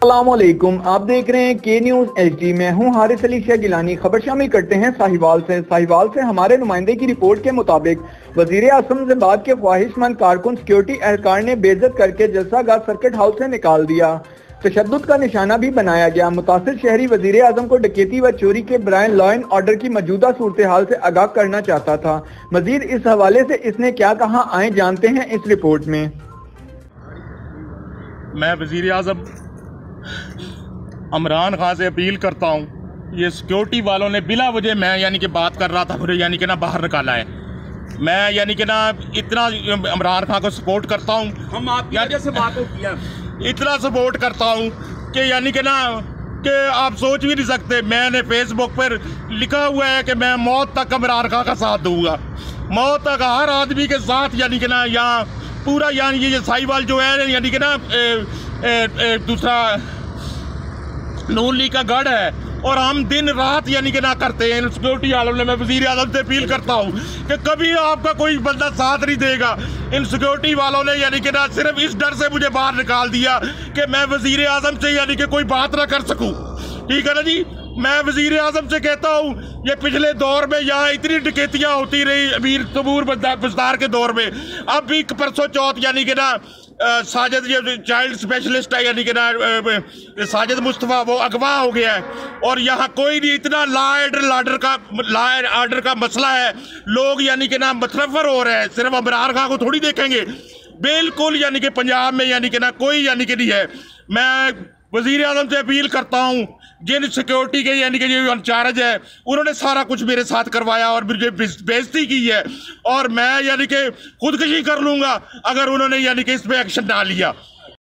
अस्सलामुअलैकुम, आप देख रहे हैं के न्यूज HD। मैं हूं हारिस अली शाह गिलानी। खबर शामिल करते हैं साहिवाल से हमारे नुमाइंदे की रिपोर्ट के मुताबिक वजीर आजम से बाद के ख्वाहिशमंद कारकुन सिक्योरिटी एहलकार ने बेइज्जत करके जलसागाह सर्किट हाउस से निकाल दिया। तशद्दुद का निशाना भी बनाया गया। मुतासिर शहरी वजीर आजम को डकैती व चोरी के बराए लॉ एंड ऑर्डर की मौजूदा सूरत हाल से आगाह करना चाहता था। मजीद इस हवाले से इसने क्या कहा, आए जानते हैं इस रिपोर्ट में। मैं वजीर आजम इमरान खान से अपील करता हूँ, ये सिक्योरिटी वालों ने बिला वजह मैं यानी कि बात कर रहा था मुझे यानी कि ना बाहर निकाला है। मैं यानी कि ना इतना इमरान खान को सपोर्ट करता हूँ, हम आपकी वजह से बात होती है, इतना सपोर्ट करता हूँ कि यानी कि ना कि आप सोच भी नहीं सकते। मैंने फेसबुक पर लिखा हुआ है कि मैं मौत तक इमरान खान का साथ दूंगा, मौत तक हर आदमी के साथ। यानी कि ना यहाँ पूरा यानी ये साहिवाल जो है यानी कि ना दूसरा नून लीग का गढ़ है और हम दिन रात यानी कि ना करते हैं सिक्योरिटी वालों ने। मैं वजीर आजम से अपील करता हूँ कि कभी आपका कोई बंदा साथ नहीं देगा। इन सिक्योरिटी वालों ने यानी कि ना सिर्फ इस डर से मुझे बाहर निकाल दिया कि मैं वजीर आजम से यानी कि कोई बात ना कर सकूँ। ठीक है ना जी, मैं वजीर आजम से कहता हूँ, ये पिछले दौर में यहाँ इतनी डकैतियाँ होती रही अमीर तबूर बस्तार के दौर में। अब भी परसों चौथ यानी कि ना साजिद जो चाइल्ड स्पेशलिस्ट है यानी कि ना साजिद मुस्तफ़ा वो अगवा हो गया है और यहाँ कोई नहीं। इतना लॉ एंड ऑर्डर का मसला है, लोग यानी कि ना मुतनफ़र हो रहे हैं। सिर्फ इमरान खान को थोड़ी देखेंगे, बिल्कुल यानी कि पंजाब में यानी कि ना कोई यानी कि नहीं है। मैं वजीर आजम से अपील करता हूँ, जिन सिक्योरिटी के यानी कि जो इंचार्ज है उन्होंने सारा कुछ मेरे साथ करवाया और मुझे बेइज्जती की है और मैं यानी कि खुदकुशी कर लूँगा अगर उन्होंने यानी कि इस पर एक्शन ना लिया।